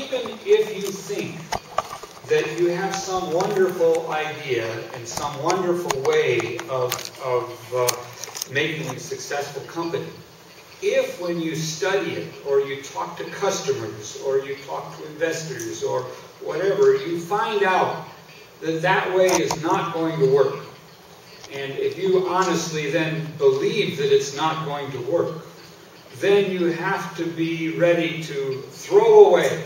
even if you think that you have some wonderful idea and some wonderful way of making a successful company, if when you study it, or you talk to customers, or you talk to investors, or whatever, you find out that that way is not going to work, and if you honestly then believe that it's not going to work, then you have to be ready to throw away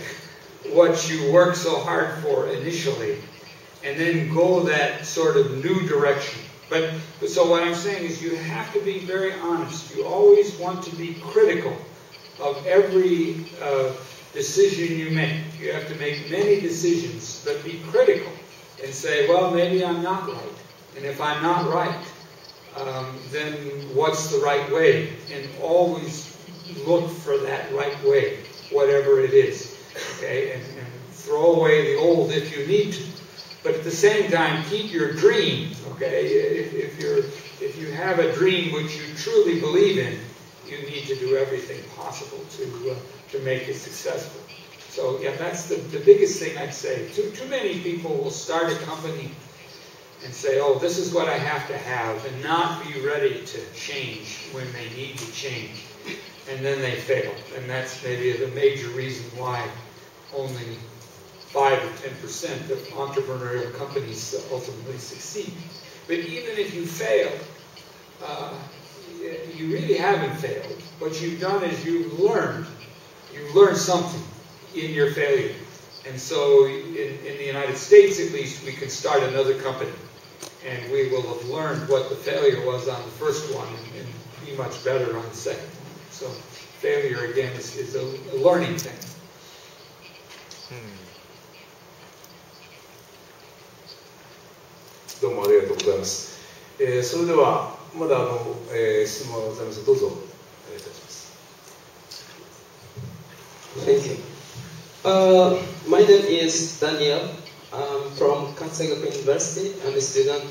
what you worked so hard for initially, and then go that sort of new direction. But so what I'm saying is you have to be very honest. You always want to be critical of every decision you make. You have to make many decisions, but be critical and say, well, maybe I'm not right. And if I'm not right, then what's the right way? And always look for that right way, whatever it is. Okay? And throw away the old if you need to. But at the same time, keep your dream. Okay? If you have a dream which you truly believe in, you need to do everything possible to make it successful. So yeah, that's the biggest thing I'd say. Too many people will start a company and say, oh, this is what I have to have, and not be ready to change when they need to change. And then they fail. And that's maybe the major reason why only 5 or 10% of entrepreneurial companies ultimately succeed. But even if you fail, you really haven't failed. What you've done is you've learned something in your failure. And so in the United States, at least, we can start another company. And we will have learned what the failure was on the first one and be much better on the second one. So failure, again, is a learning thing. どうもありがとうございます。それではまだ質問がございます。どうぞお願いいたします。Thank you. My name is Daniel. I'm from Kansai University. I'm a student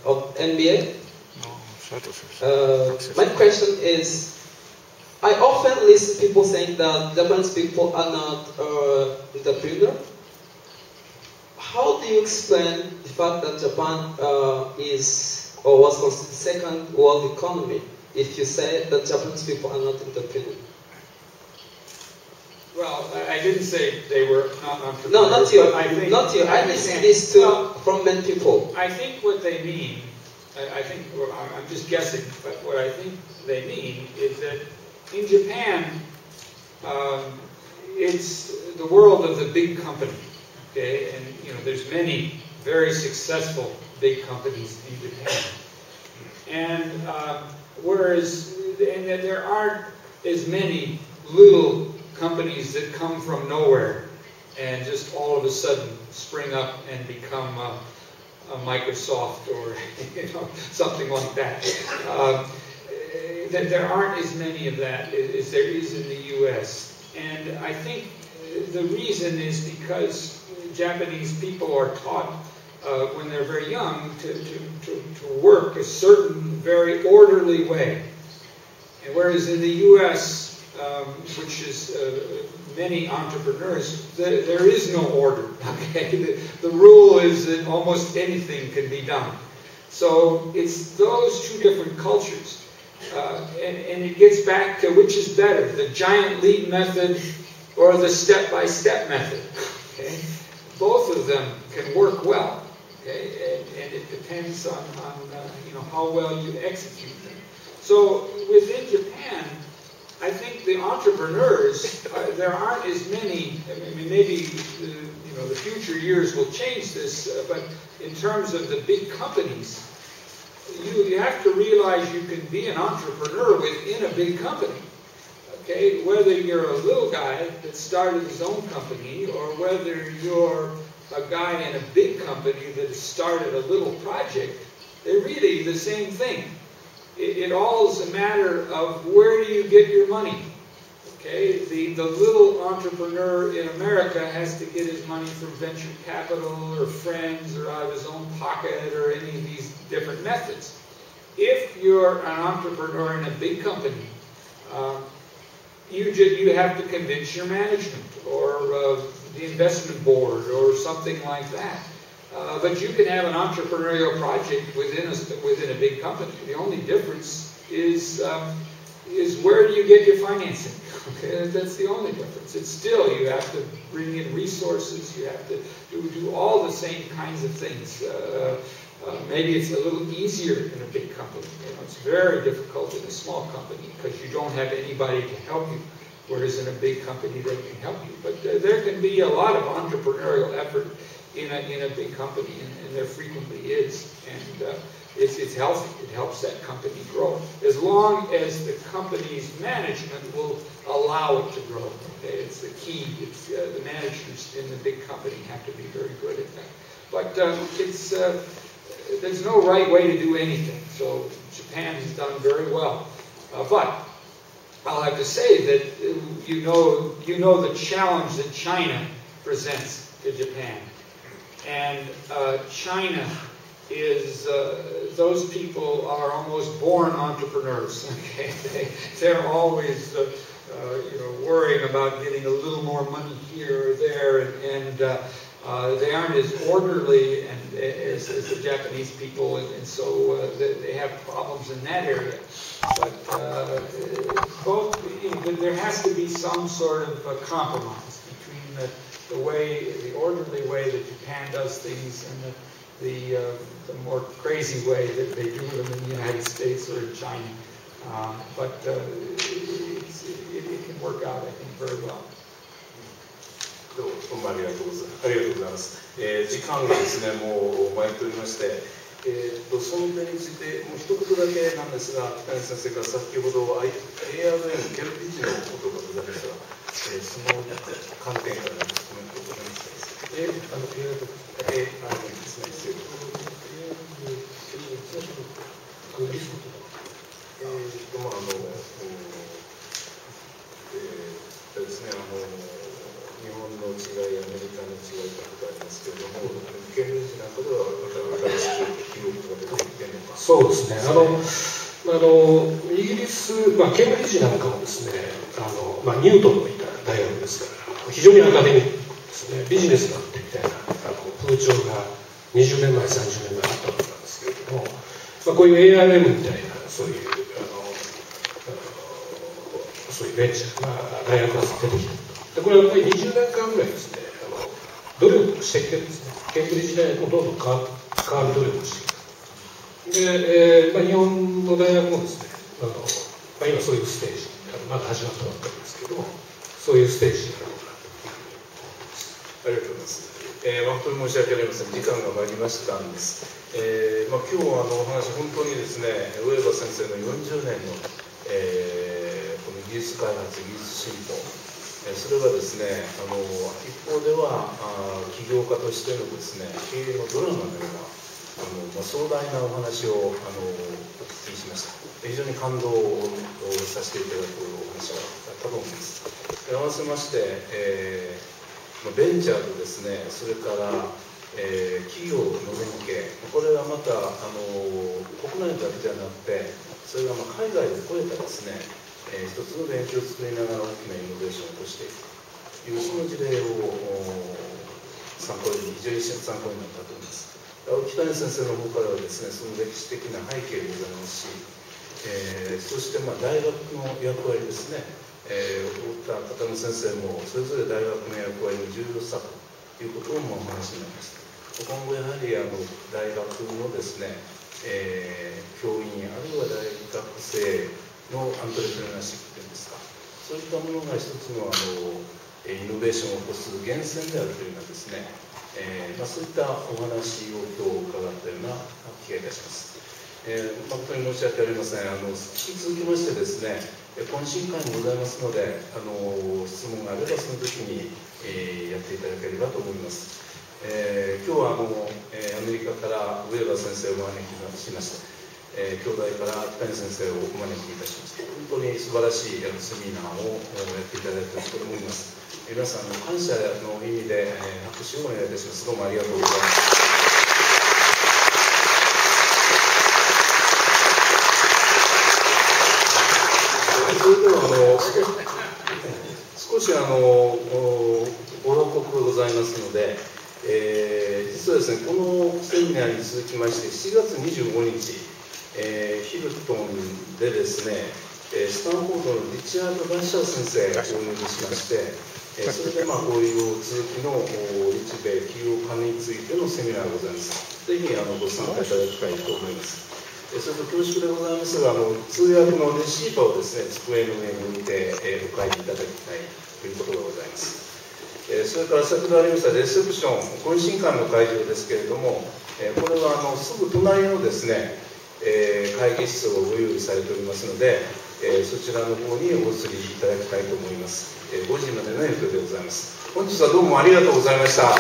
of MBA. My question is, I often listen to people saying that Japanese people are not entrepreneurs. How do you explain the fact that Japan is or was considered second world economy if you say that Japanese people are not entrepreneurs? Well, I didn't say they were not entrepreneurs. No, not you. Not you. I listen this from many people. I think what they mean, I'm just guessing, but what I think they mean is that in Japan, it's the world of the big company. Okay, and there's many very successful big companies in Japan, and whereas there aren't as many little companies that come from nowhere and just all of a sudden spring up and become a Microsoft or something like that. There aren't as many of that as there is in the U.S. And I think the reason is because Japanese people are taught when they're very young to work a certain very orderly way. And whereas in the U.S., which is many entrepreneurs, there is no order. Okay, the rule is that almost anything can be done. So it's those two different cultures, and it gets back to which is better, the giant leap method or the step-by-step method. Okay, both of them can work well. Okay, and it depends on how well you execute them. So within Japan, I think the entrepreneurs, there aren't as many. I mean, maybe the future years will change this, but in terms of the big companies, you have to realize you can be an entrepreneur within a big company. Okay, whether you're a little guy that started his own company, or whether you're a guy in a big company that has started a little project, they're really the same thing. It all is a matter of where do you get your money. Okay, the little entrepreneur in America has to get his money from venture capital or friends or out of his own pocket or any of these different methods. If you're an entrepreneur in a big company, you have to convince your management or the investment board or something like that. But you can have an entrepreneurial project within a big company. The only difference is where do you get your financing? Okay, that's the only difference. It's still, you have to bring in resources, you have to do all the same kinds of things. Maybe it's a little easier in a big company. You know, it's very difficult in a small company because you don't have anybody to help you, whereas in a big company they can help you. But there can be a lot of entrepreneurial effort in a big company, and there frequently is. And it's healthy. It helps that company grow. As long as the company's management will allow it to grow. Okay? It's the key. It's, the managers in the big company have to be very good at that. But there's no right way to do anything. So Japan has done very well. But I'll have to say that you know the challenge that China presents to Japan. And China is, those people are almost born entrepreneurs. Okay, they're always, worrying about getting a little more money here or there, and they aren't as orderly as the Japanese people, and so they have problems in that area. But there has to be some sort of compromise between the orderly way that Japan does things and the more crazy way that they do them in the United States or in China. But it can work out, I think, very well. どうもありがとうございます。時間がですね、もう参っておりまして、その点についてもう一言だけなんですが、北谷先生から先ほど ARM ケルピージのことがございましたが、その観点からコメントをございますか。ARM ですね、失礼します。ですね、日本の違い、アメリカの違いということありますけれども、ケンブリッジなんかではまた新しく記録が出てきているのか。そうですね。イギリス、ケンブリッジなんかもですね、ニュートンのいた大学ですから、非常にアカデミックですね、ビジネスなんてみたいな風潮が20年前、30年前あったわけなんですけれども、こういう ARM みたいなそういうベンチャーが大学が出てきた。これはやっぱり20年間ぐらいですね、努力をしてきてるんですね。ケンブリッジ大学もどんどん変わる努力をしてきた。で、日本の大学もですね、今そういうステージ、まだ始まったばっかりですけども、そういうステージになるのかなというふうに思います。ありがとうございます。本当に申し訳ありません。時間が参りましたんです。今日お話、本当にですね、上場先生の40年の、この技術開発、技術進歩、それがですね、一方では起業家としてのですね、経営のドラマのような壮大なお話をお聞きしました。非常に感動をさせていただくお話があったと思います。合わせまして、ベンチャーとですね、それから企業の連携、これはまた国内だけじゃなくて、それが海外を超えたですね、一つの電気を作りながら大きなイノベーションを起こしていくというその事例を非常に参考になったと思います。北谷先生の方からはですね、その歴史的な背景でございますし、そして大学の役割ですね、太田片野先生もそれぞれ大学の役割の重要さということをお話になりました。今後やはり大学のですね、教員あるいは大学生のアントレプレナーシップというんですか、そういったものが一つのイノベーションを起こす源泉であるというようなですね、そういったお話を今日伺ったような気がいたします。誠に申し訳ありません。引き続きましてですね、懇親会もございますので、質問があればその時に、やっていただければと思います。今日はアメリカからウェーバー先生をお招きしまして、兄弟から北谷先生をお招きいたしまして、本当に素晴らしいセミナーをやっていただいたと思います。皆さんの感謝の意味で拍手をお願いいたします。どうもありがとうございます。それでは少しご報告がございますので、実はですね、このセミナーに続きまして、7月25日、ヒルトンでですね、スタンフォードのリチャード・バッシャー先生をお呼びしまして、それでこういう続きの日米企業間についてのセミナーがございます。ぜひご参加いただきたいと思います。それと恐縮でございますが、通訳のレシーバーをですね、机の上に置いてお書きいただきたいということがございます。それから先ほどありましたレセプション、懇親会の会場ですけれども、これはすぐ隣のですね、会議室をご用意されておりますので、そちらの方にお移りいただきたいと思います。5時までの予定でございます。本日はどうもありがとうございました。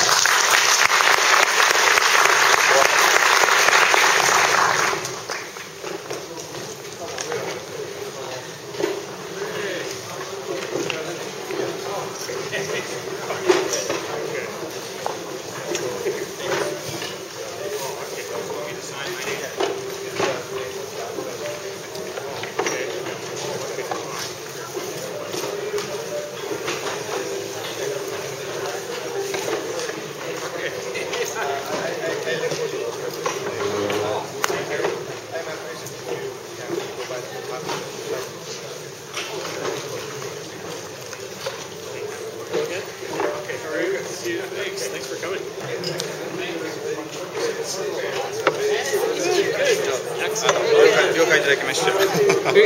了解いただきました。そうなの？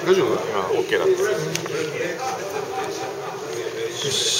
大丈夫？今 OK だった。よし。